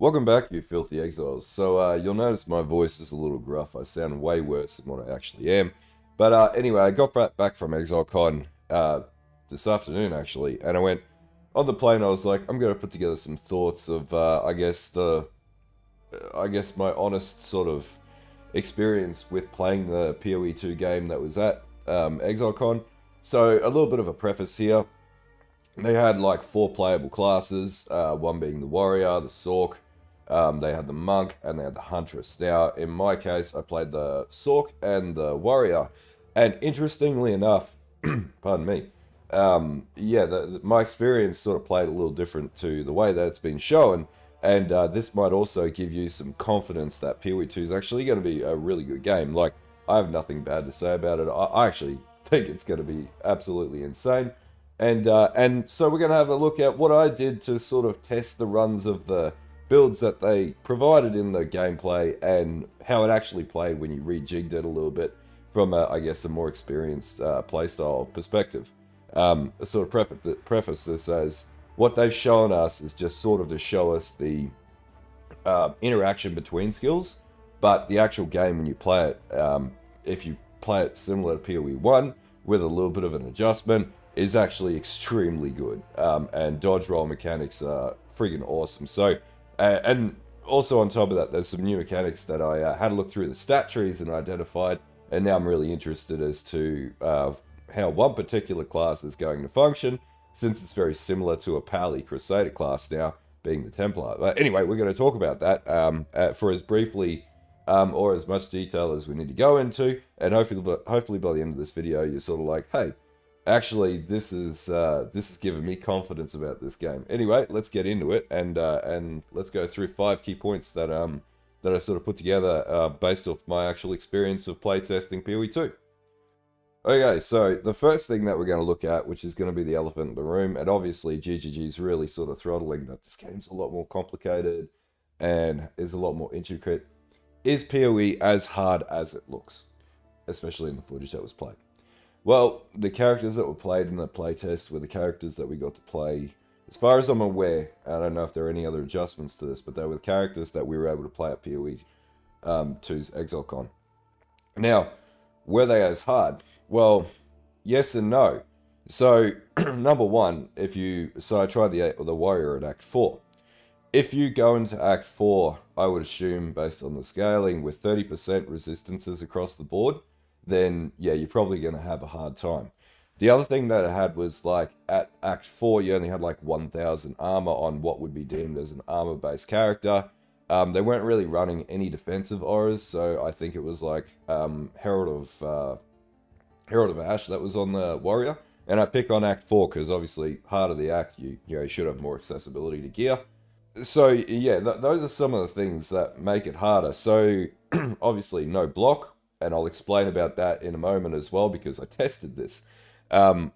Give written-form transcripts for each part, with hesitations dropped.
Welcome back, you filthy exiles. You'll notice my voice is a little gruff. I sound way worse than what I actually am. But anyway, I got back from Exilecon this afternoon, actually, and I went on the plane. I was like, I'm going to put together some thoughts of, I guess my honest sort of experience with playing the PoE 2 game that was at Exilecon. So a little bit of a preface here. They had like 4 playable classes, one being the warrior, the sorc, they had the monk, and they had the huntress. Now, in my case, I played the sorc and the warrior, and interestingly enough, pardon me, my experience sort of played a little different to the way that it's been shown, and this might also give you some confidence that PoE 2 is actually going to be a really good game. Like, I have nothing bad to say about it. I actually think it's going to be absolutely insane. And so we're going to have a look at what I did to sort of test the runs of the builds that they provided in the gameplay and how it actually played when you rejigged it a little bit from, I guess, a more experienced playstyle perspective. I sort of preface this as what they've shown us is just sort of to show us the interaction between skills, but the actual game when you play it, if you play it similar to PoE 1 with a little bit of an adjustment, is actually extremely good, and dodge roll mechanics are friggin' awesome. So, and also on top of that, there's some new mechanics that I had to look through the stat trees and identified, and now I'm really interested as to how one particular class is going to function, since it's very similar to a Pally Crusader class now, being the Templar. But anyway, we're going to talk about that for as briefly or as much detail as we need to go into, and hopefully by the end of this video, you're sort of like, hey, actually, this is giving me confidence about this game. Anyway, let's get into it, and let's go through 5 key points that I sort of put together based off my actual experience of playtesting PoE 2. Okay, so the first thing that we're going to look at, which is going to be the elephant in the room, and obviously GGG's really sort of throttling that this game's a lot more complicated and is a lot more intricate, is PoE as hard as it looks, especially in the footage that was played. Well, the characters that were played in the playtest were the characters that we got to play. As far as I'm aware, I don't know if there are any other adjustments to this, but they were the characters that we were able to play at PoE 2's Exilecon. Now, were they as hard? Well, yes and no. So, number one, I tried the warrior at Act 4. If you go into Act 4, I would assume, based on the scaling, with 30% resistances across the board, then yeah, you're probably going to have a hard time. The other thing that I had was, like, at Act 4, you only had like 1,000 armor on what would be deemed as an armor-based character. They weren't really running any defensive auras, so I think it was like Herald of Ash that was on the warrior. And I pick on Act 4 because obviously harder the act, you should have more accessibility to gear. So yeah, those are some of the things that make it harder. So obviously no block. And I'll explain about that in a moment as well, because I tested this,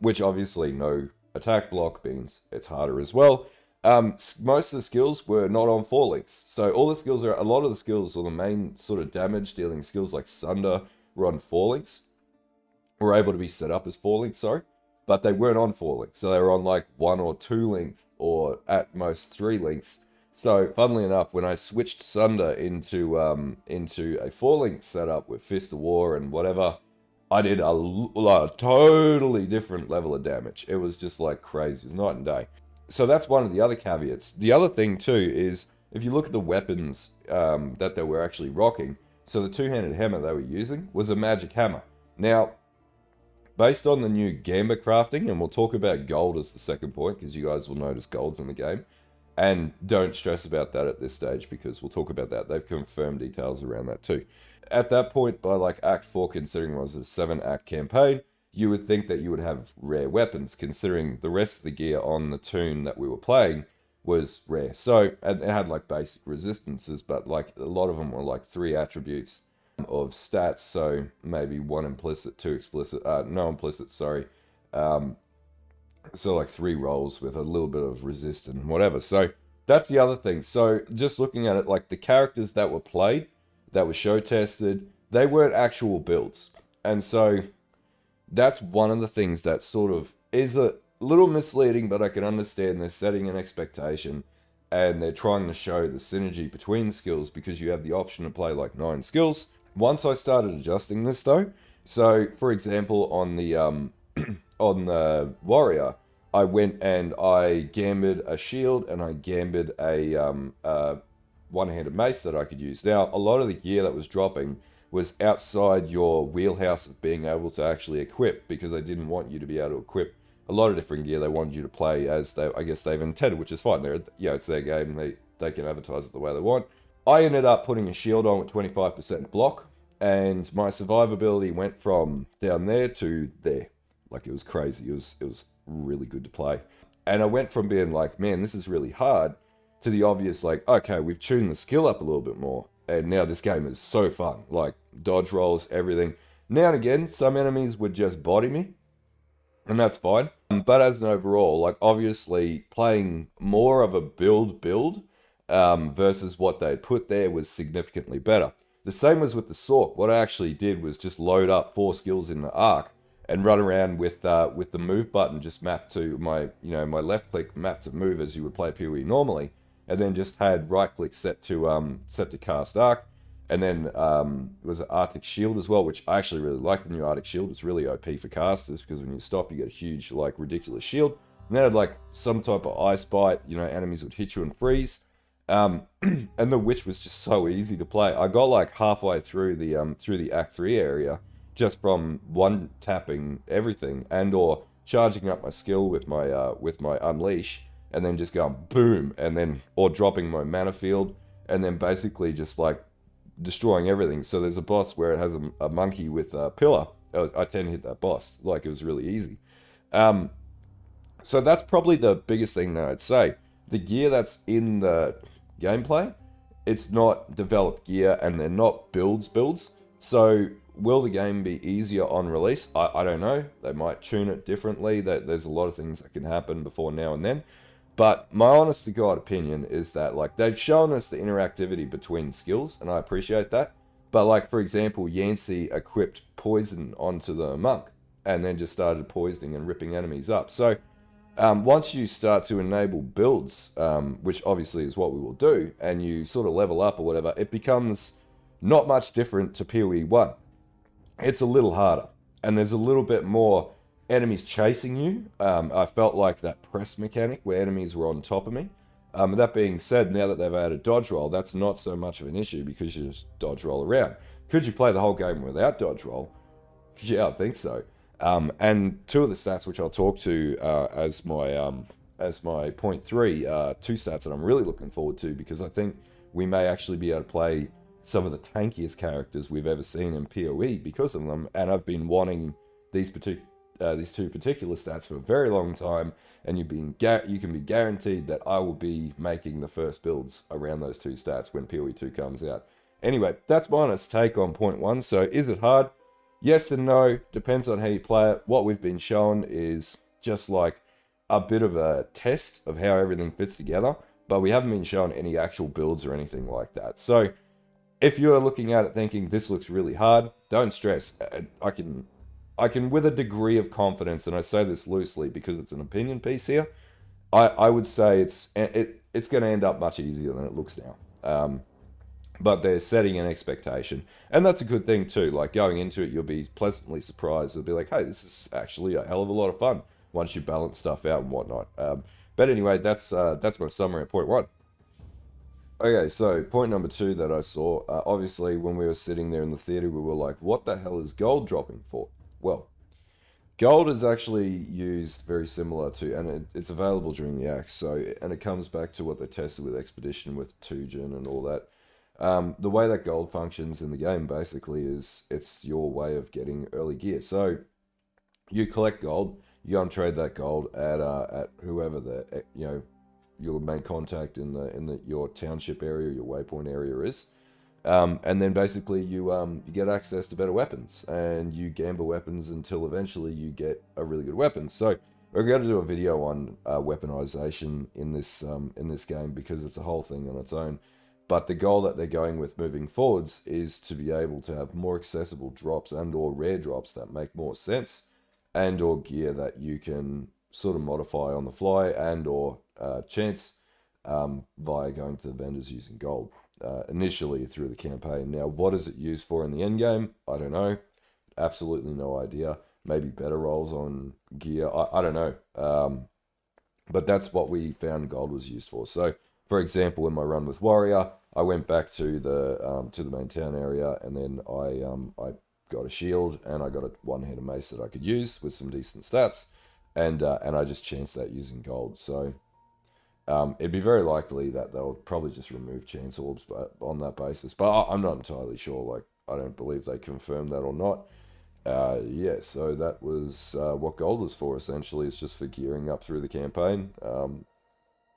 which obviously no attack block means it's harder as well. Most of the skills were not on 4 links. So a lot of the skills, or the main sort of damage dealing skills like Sunder, were on 4 links. Were able to be set up as 4 links, sorry. But they weren't on 4 links. So they were on like 1 or 2 links, or at most 3 links. So, funnily enough, when I switched Sunder into a 4-link setup with Fist of War and whatever, I did a totally different level of damage. It was just like crazy. It was night and day. So that's one of the other caveats. The other thing too is, if you look at the weapons that they were actually rocking, so the 2-handed hammer they were using was a magic hammer. Now, based on the new Gamba crafting, and we'll talk about gold as the second point, because you guys will notice gold's in the game. And don't stress about that at this stage, because we'll talk about that. They've confirmed details around that too. At that point, by like Act 4, considering it was a 7-act campaign, you would think that you would have rare weapons, considering the rest of the gear on the tune that we were playing was rare. So, and it had like basic resistances, but like a lot of them were like 3 attributes of stats, so maybe 1 implicit, 2 explicit, no implicit, sorry. So like 3 rolls with a little bit of resist and whatever. So that's the other thing. So just looking at it, like the characters that were played, that were show tested, they weren't actual builds. And so that's one of the things that sort of is a little misleading, but I can understand they're setting an expectation and they're trying to show the synergy between skills because you have the option to play like 9 skills. Once I started adjusting this though, so for example on the on the warrior, I went and I gambit a shield and I gambit a one-handed mace that I could use. Now, a lot of the gear that was dropping was outside your wheelhouse of being able to actually equip, because they didn't want you to be able to equip a lot of different gear. They wanted you to play as they, I guess they've intended, which is fine. They're, yeah, it's their game. They can advertise it the way they want. I ended up putting a shield on with 25% block, and my survivability went from down there to there. Like, it was crazy. It was really good to play. And I went from being like, man, this is really hard, to the obvious, like, okay, we've tuned the skill up a little bit more, and now this game is so fun. Like, dodge rolls, everything. Now and again, some enemies would just body me, and that's fine. But as an overall, like, obviously, playing more of a build versus what they put there was significantly better. The same was with the Sork. What I actually did was just load up 4 skills in the arc and run around with the move button just mapped to my, my left click mapped to move as you would play PoE normally, and then just had right click set to cast arc, and then it was an Arctic Shield as well, which I actually really like. The new Arctic Shield. It's really OP for casters because when you stop, you get a huge, like, ridiculous shield. And then it had like some type of ice bite. Enemies would hit you and freeze. And the Witch was just so easy to play. I got like halfway through the Act 3 area just from one tapping everything and or charging up my skill with my Unleash, and then just going boom, and then or dropping my mana field, and then basically just like destroying everything. So there's a boss where it has a monkey with a pillar. I tend to hit that boss. Like, it was really easy. So that's probably the biggest thing that I'd say. The gear that's in the gameplay, it's not developed gear, and they're not builds. So will the game be easier on release? I don't know. They might tune it differently. There's a lot of things that can happen before now and then. But my honest to God opinion is that, like, they've shown us the interactivity between skills, and I appreciate that. But, like, for example, Yancey equipped poison onto the monk, and then just started poisoning and ripping enemies up. So once you start to enable builds, which obviously is what we will do, and you sort of level up or whatever, it becomes not much different to PoE 1. It's a little harder, and there's a little bit more enemies chasing you. I felt like that press mechanic where enemies were on top of me. That being said, now that they've added dodge roll, that's not so much of an issue because you just dodge roll around. Could you play the whole game without dodge roll? Yeah, I think so. And 2 of the stats which I'll talk to as my point 3, 2 stats that I'm really looking forward to, because I think we may actually be able to play some of the tankiest characters we've ever seen in PoE because of them, and I've been wanting these 2 particular stats for a very long time, and you can be guaranteed that I will be making the first builds around those 2 stats when PoE 2 comes out. Anyway, that's my honest take on point 1. So is it hard? Yes and no, depends on how you play it. What we've been shown is just like a bit of a test of how everything fits together, but we haven't been shown any actual builds or anything like that. So if you're looking at it thinking this looks really hard, don't stress. I can with a degree of confidence, and I say this loosely because it's an opinion piece here, I would say it's going to end up much easier than it looks now. But they're setting an expectation, and that's a good thing too. Like, going into it, you'll be pleasantly surprised. It'll be like, hey, this is actually a hell of a lot of fun once you balance stuff out and whatnot. But anyway, that's my summary at point 1. Okay, so point number 2 that I saw, obviously when we were sitting there in the theater, we were like, what the hell is gold dropping for? Well, gold is actually used very similar to, and it's available during the Axe, and it comes back to what they tested with Expedition, with Tujin and all that. The way that gold functions in the game basically is it's your way of getting early gear. So you collect gold, you go and trade that gold at whoever your main contact in your township area, your waypoint area is, and then basically you get access to better weapons, and you gamble weapons until eventually you get a really good weapon. So we're going to do a video on weaponization in this game because it's a whole thing on its own. But the goal that they're going with moving forwards is to be able to have more accessible drops and or rare drops that make more sense, and or gear that you can sort of modify on the fly and or chance via going to the vendors using gold. Initially through the campaign. Now, what is it used for in the end game? I don't know. Absolutely no idea. Maybe better rolls on gear. I don't know. But that's what we found gold was used for. So, for example, in my run with Warrior, I went back to the main town area, and then I got a shield and I got a one-handed mace that I could use with some decent stats, and I just chanced that using gold. So it'd be very likely that they'll probably just remove chance orbs, but on that basis. But I'm not entirely sure. Like, I don't believe they confirmed that or not. Yeah, so that was what gold was for. Essentially, it's just for gearing up through the campaign.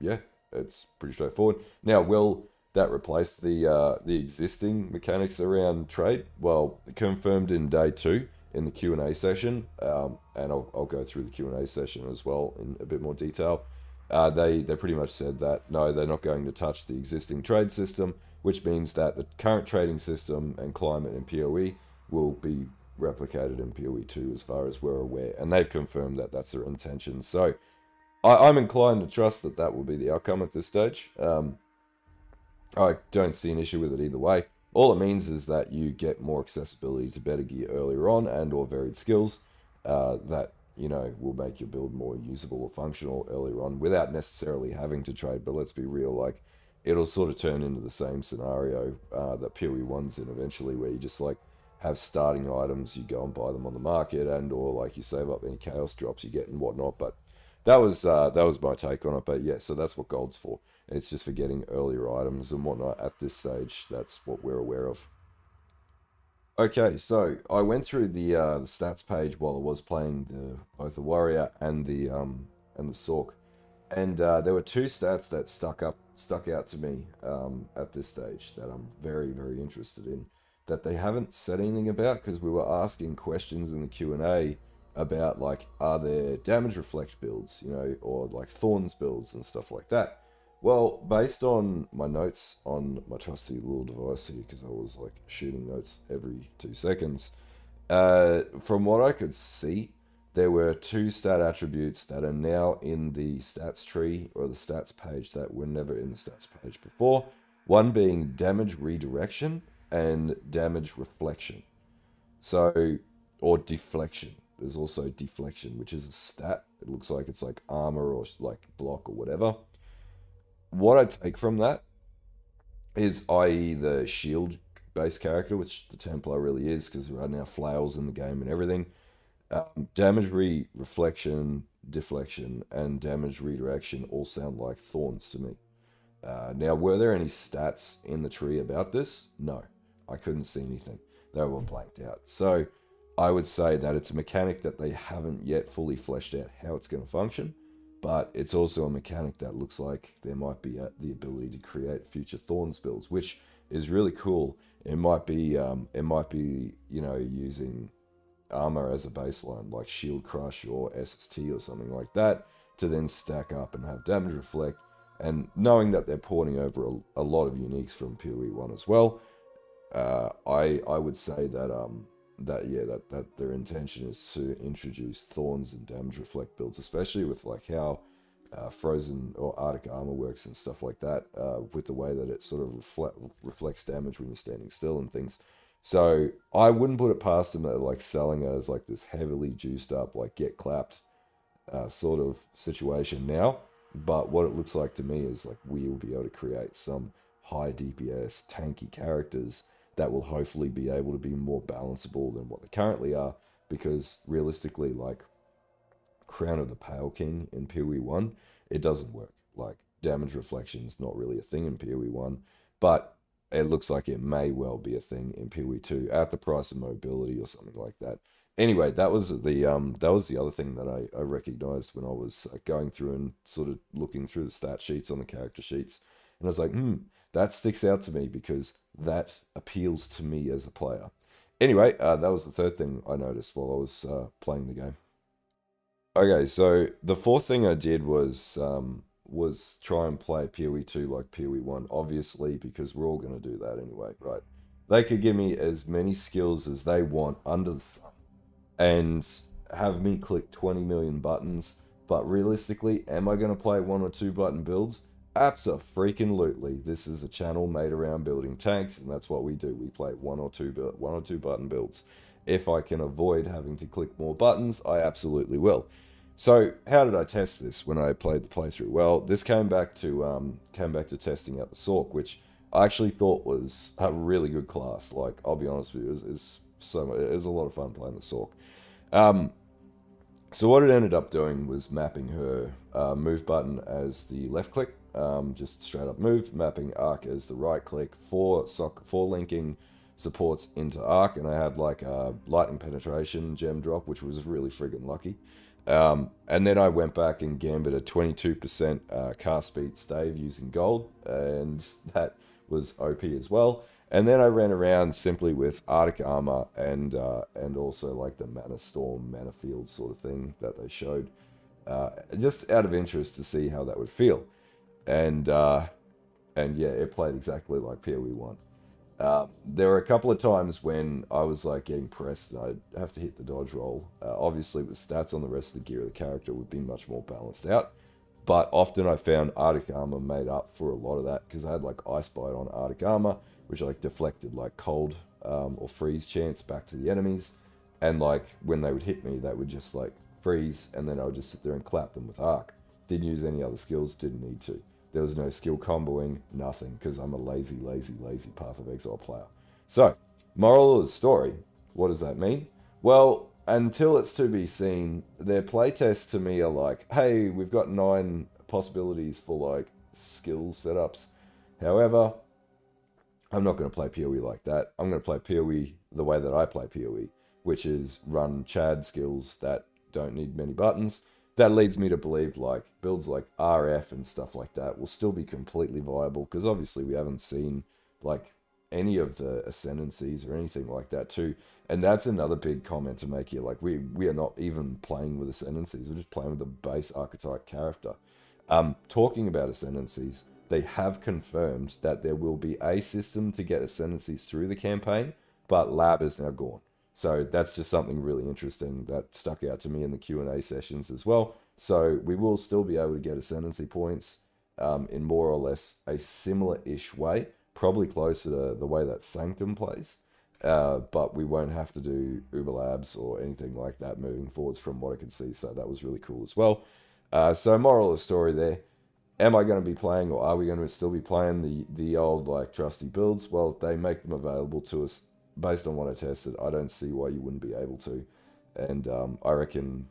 Yeah, it's pretty straightforward. Now, will that replace the existing mechanics around trade? Well, confirmed in day 2 in the Q&A session, and I'll go through the Q&A session as well in a bit more detail. They pretty much said that no, they're not going to touch the existing trade system, which means that the current trading system and climate in PoE will be replicated in PoE 2 as far as we're aware, and they've confirmed that that's their intention. So I'm inclined to trust that that will be the outcome at this stage. I don't see an issue with it either way. All it means is that you get more accessibility to better gear earlier on and or varied skills that, you know, will make your build more usable or functional earlier on without necessarily having to trade. But let's be real, like, it'll sort of turn into the same scenario that PoE 1's in eventually, where you just like have starting items, you go and buy them on the market, and or like you save up any chaos drops you get and whatnot. But that was my take on it. But yeah, so that's what gold's for. It's just for getting earlier items and whatnot at this stage. That's what we're aware of. Okay, so I went through the stats page while I was playing both the warrior and the sork, and there were two stats that stuck out to me at this stage that I'm very interested in, that they haven't said anything about, because we were asking questions in the Q&A about, like, are there damage reflect builds, you know, or like thorns builds and stuff like that. Well, based on my notes on my trusty little device here, because I was like shooting notes every 2 seconds, from what I could see, there were two stat attributes that are now in the stats tree or the stats page that were never in the stats page before. One being damage redirection and damage reflection. So, or deflection. There's also deflection, which is a stat. It looks like it's like armor or like block or whatever. What I take from that is, i.e., the shield based character, which the Templar really is, because there are now flails in the game and everything. Damage reflection, deflection, and damage redirection all sound like thorns to me. Now, were there any stats in the tree about this? No, I couldn't see anything. They were blanked out. So I would say that it's a mechanic that they haven't yet fully fleshed out how it's going to function, but it's also a mechanic that looks like there might be the ability to create future thorns builds, which is really cool. It might be you know, using armor as a baseline, like shield crush or SST or something like that, to then stack up and have damage reflect. And knowing that they're porting over a lot of uniques from PoE 1 as well, I would say that that their intention is to introduce thorns and damage reflect builds, especially with like how frozen or Arctic armor works and stuff like that, with the way that it sort of reflects damage when you're standing still and things. So I wouldn't put it past them that like selling it as like this heavily juiced up, like get clapped sort of situation now. But what it looks like to me is like we will be able to create some high DPS tanky characters that will hopefully be able to be more balanceable than what they currently are, because realistically, like Crown of the Pale King in PoE 1, it doesn't work. Like, damage reflection is not really a thing in PoE 1, but it looks like it may well be a thing in PoE 2 at the price of mobility or something like that. Anyway, that was the other thing that I recognized when I was going through and sort of looking through the stat sheets on the character sheets, and I was like, that sticks out to me because that appeals to me as a player. Anyway, that was the third thing I noticed while I was playing the game. Okay, so the fourth thing I did was try and play PoE 2 like PoE 1, obviously, because we're all going to do that anyway, right? They could give me as many skills as they want under the sun and have me click 20 million buttons, but realistically, am I going to play 1 or 2 button builds? Abso-freaking-lutely. This is a channel made around building tanks, and that's what we do. We play one or two button builds. If I can avoid having to click more buttons, I absolutely will. So, how did I test this when I played the playthrough? Well, this came back to testing out the Sork, which I actually thought was a really good class. Like, I'll be honest with you, it was a lot of fun playing the Sork. Um, so what it ended up doing was mapping her move button as the left click, just straight up move, mapping arc as the right click, for linking supports into arc, and I had like a lightning penetration gem drop, which was really friggin' lucky. And then I went back and gambit a 22% cast speed stave using gold, and that was OP as well. And then I ran around simply with Arctic Armor and also like the Mana Storm, Mana Field sort of thing that they showed, just out of interest to see how that would feel. And and yeah, it played exactly like PoE 1. There were a couple of times when I was like getting pressed and I'd have to hit the dodge roll. Obviously, with stats on the rest of the gear of the character would be much more balanced out. But often I found Arctic Armor made up for a lot of that because I had like Ice Bite on Arctic Armor, which like deflected like cold or freeze chance back to the enemies. And like when they would hit me, they would just like freeze, and then I would just sit there and clap them with Arc. Didn't use any other skills, didn't need to. There was no skill comboing, nothing, because I'm a lazy, lazy, lazy Path of Exile player. So, moral of the story, what does that mean? Well, until it's to be seen, their playtests to me are like, hey, we've got 9 possibilities for like skill setups. However, I'm not going to play PoE like that. I'm going to play PoE the way that I play PoE, which is run Chad skills that don't need many buttons. That leads me to believe like builds like RF and stuff like that will still be completely viable, because obviously we haven't seen like any of the ascendancies or anything like that too. And that's another big comment to make here. Like we are not even playing with ascendancies. We're just playing with the base archetype character. Talking about ascendancies, they have confirmed that there will be a system to get ascendancies through the campaign, but lab is now gone. So that's just something really interesting that stuck out to me in the Q&A sessions as well. So we will still be able to get ascendancy points in more or less a similar-ish way, probably closer to the way that Sanctum plays. But we won't have to do Uber Labs or anything like that moving forwards from what I can see. So that was really cool as well. So moral of the story there. Am I going to be playing, or are we going to still be playing the old like trusty builds? Well, they make them available to us based on what I tested. I don't see why you wouldn't be able to. And I reckon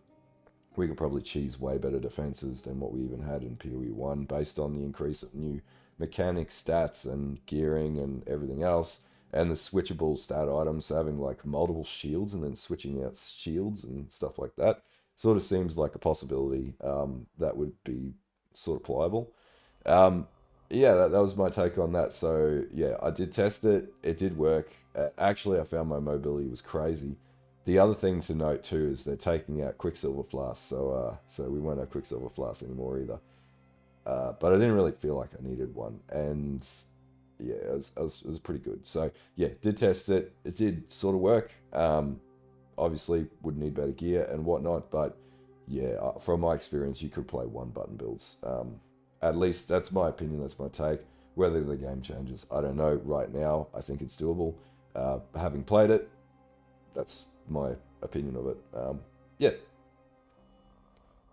we could probably cheese way better defenses than what we even had in PoE 1 based on the increase of new mechanics, stats, and gearing and everything else. And the switchable stat items having like multiple shields and then switching out shields and stuff like that sort of seems like a possibility that would be sort of pliable. Um, yeah, that was my take on that. So yeah, I did test it. It did work. Actually, I found my mobility was crazy. The other thing to note too is they're taking out Quicksilver Flasks, so we won't have Quicksilver Flasks anymore either. But I didn't really feel like I needed one, and yeah, it was pretty good. So yeah, did test it. It did sort of work. Obviously, would need better gear and whatnot, but yeah, from my experience, you could play one button builds. At least that's my opinion. That's my take. Whether the game changes, I don't know. Right now, I think it's doable. Having played it, that's my opinion of it. Yeah.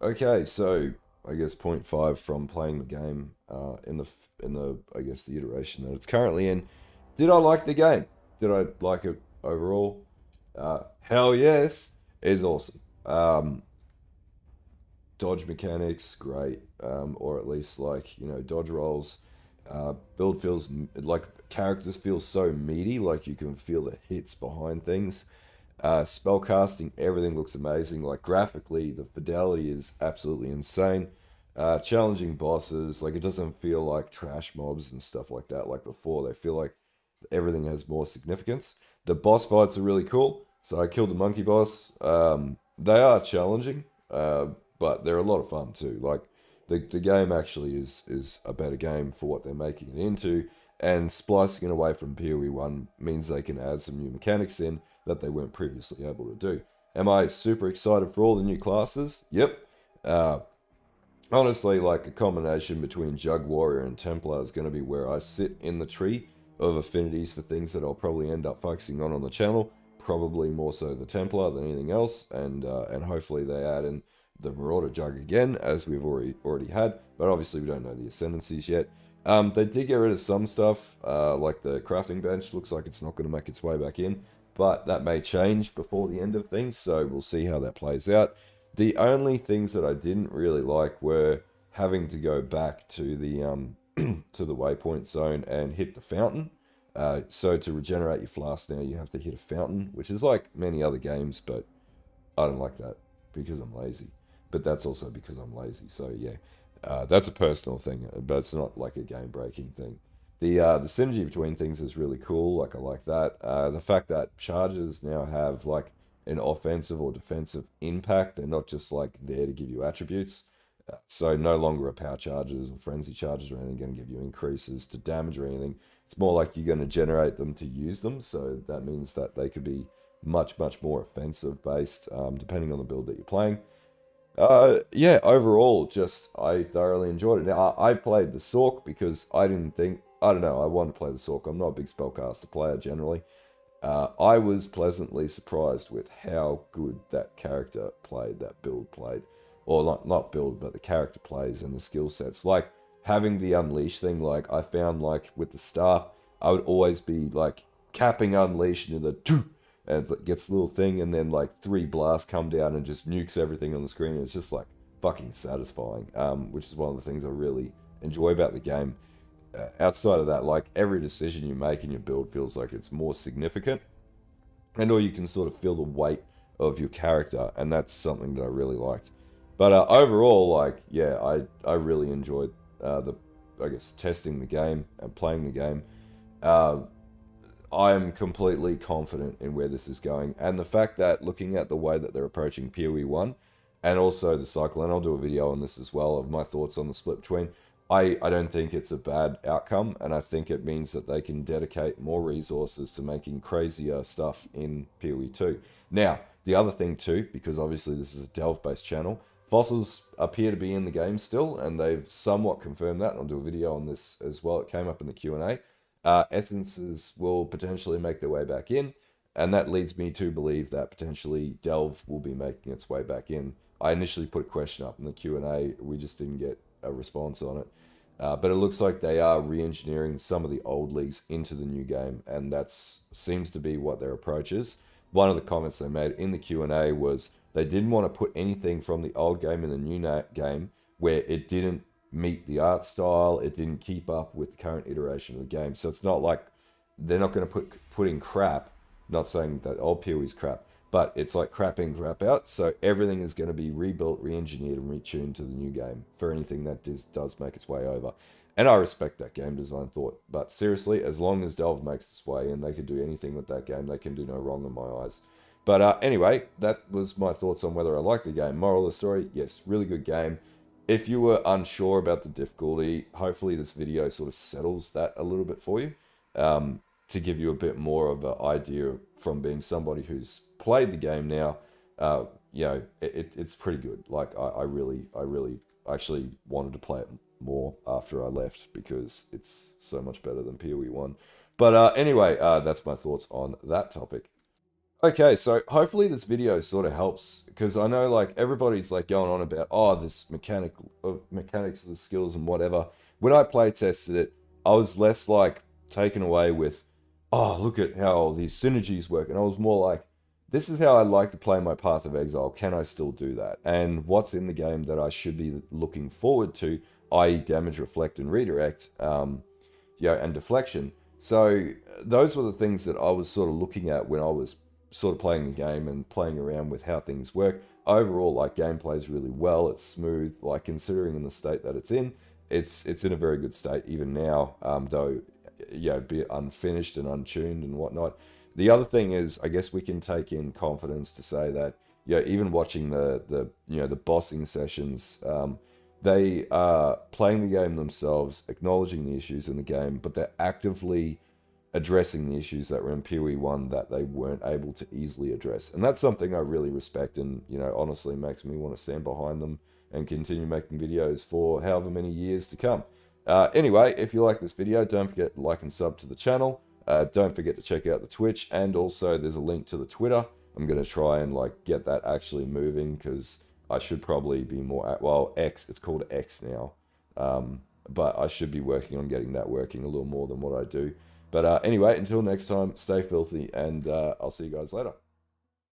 Okay, so I guess point 0.5 from playing the game in the I guess the iteration that it's currently in. Did I like the game? Did I like it overall? Hell yes, it's awesome. Dodge mechanics, great, or at least like dodge rolls. Build feels like characters feel so meaty, like you can feel the hits behind things. Spell casting, everything looks amazing. Like graphically, the fidelity is absolutely insane. Challenging bosses, like it doesn't feel like trash mobs and stuff like that like before. They feel like everything has more significance. The boss fights are really cool. So I killed the monkey boss. They are challenging, but they're a lot of fun too. Like the game actually is a better game for what they're making it into. And splicing it away from PoE 1 means they can add some new mechanics in that they weren't previously able to do. Am I super excited for all the new classes? Yep. Honestly, like a combination between Jug Warrior and Templar is going to be where I sit in the tree of affinities for things that I'll probably end up focusing on the channel. Probably more so the Templar than anything else, and hopefully they add in the Marauder Jug again, as we've already had. But obviously we don't know the ascendancies yet. They did get rid of some stuff, like the crafting bench. Looks like it's not going to make its way back in, but that may change before the end of things. So we'll see how that plays out. The only things that I didn't really like were having to go back to the to the waypoint zone and hit the fountain. So to regenerate your flask now, you have to hit a fountain, which is like many other games, but I don't like that because I'm lazy. But that's also because I'm lazy. So yeah, that's a personal thing, but it's not like a game breaking thing. The synergy between things is really cool. Like I like that. The fact that charges now have like an offensive or defensive impact. They're not just like there to give you attributes. So no longer are power charges or frenzy charges or anything going to give you increases to damage or anything. It's more like you're going to generate them to use them. So that means that they could be much, much more offensive based, depending on the build that you're playing. Yeah, overall, just I thoroughly enjoyed it. Now, I played the Sork because I didn't think, I don't know, I wanted to play the Sork. I'm not a big spellcaster player generally. I was pleasantly surprised with how good that character played, that build played. Or not build, but the character plays and the skill sets. Like, having the Unleash thing, like, I found, like, with the staff, I would always be, like, capping Unleash into the and it gets a little thing, and then like 3 blasts come down and just nukes everything on the screen. And it's just like fucking satisfying, which is one of the things I really enjoy about the game. Outside of that, like every decision you make in your build feels like it's more significant, and or you can sort of feel the weight of your character, and that's something that I really liked. But overall, like yeah, I really enjoyed the I guess testing the game and playing the game. Uh, I am completely confident in where this is going. And the fact that looking at the way that they're approaching PoE 1 and also the cycle, and I'll do a video on this as well of my thoughts on the split between, I don't think it's a bad outcome. And I think it means that they can dedicate more resources to making crazier stuff in PoE 2. Now, the other thing too, because obviously this is a Delve-based channel, fossils appear to be in the game still, and they've somewhat confirmed that. And I'll do a video on this as well. It came up in the Q&A. Essences will potentially make their way back in, and that leads me to believe that potentially Delve will be making its way back in. I initially put a question up in the Q&A, we just didn't get a response on it. But it looks like they are re-engineering some of the old leagues into the new game, and that seems to be what their approach is. One of the comments they made in the Q&A was they didn't want to put anything from the old game in the new game where it didn't meet the art style, it didn't keep up with the current iteration of the game. So it's not like they're not going to put in crap. Not saying that old PoE is crap, but it's like crap in, crap out. So everything is going to be rebuilt, re-engineered, and retuned to the new game for anything that does make its way over. And I respect that game design thought. But seriously, as long as Delve makes its way in, they could do anything with that game. They can do no wrong in my eyes. But anyway, that was my thoughts on whether I like the game. Moral of the story, yes, really good game. If you were unsure about the difficulty, hopefully this video sort of settles that a little bit for you, to give you a bit more of an idea from being somebody who's played the game now. You know, it's pretty good. Like I really actually wanted to play it more after I left because it's so much better than PoE 1. But anyway, that's my thoughts on that topic. Okay, so hopefully this video sort of helps because I know like everybody's like going on about this mechanics of the skills and whatever. When I play tested it, I was less like taken away with look at how these synergies work, and I was more like this is how I like to play my Path of Exile. Can I still do that? And what's in the game that I should be looking forward to, i.e. damage, reflect, and redirect, and deflection. So those were the things that I was sort of looking at when I was sort of playing the game and playing around with how things work. Overall, like gameplay is really well. It's smooth. Like considering in the state that it's in a very good state even now. Though, be it unfinished and untuned and whatnot. The other thing is, I guess we can take in confidence to say that even watching the bossing sessions, they are playing the game themselves, acknowledging the issues in the game, but they're actively addressing the issues that were in PoE 1 that they weren't able to easily address. And that's something I really respect and, honestly makes me want to stand behind them and continue making videos for however many years to come. Anyway, if you like this video, don't forget to like and sub to the channel. Don't forget to check out the Twitch, and also there's a link to the Twitter. I'm going to try and get that actually moving, because I should probably be more at, well, X, it's called X now. But I should be working on getting that working a little more than what I do. But anyway, until next time, stay filthy, and I'll see you guys later.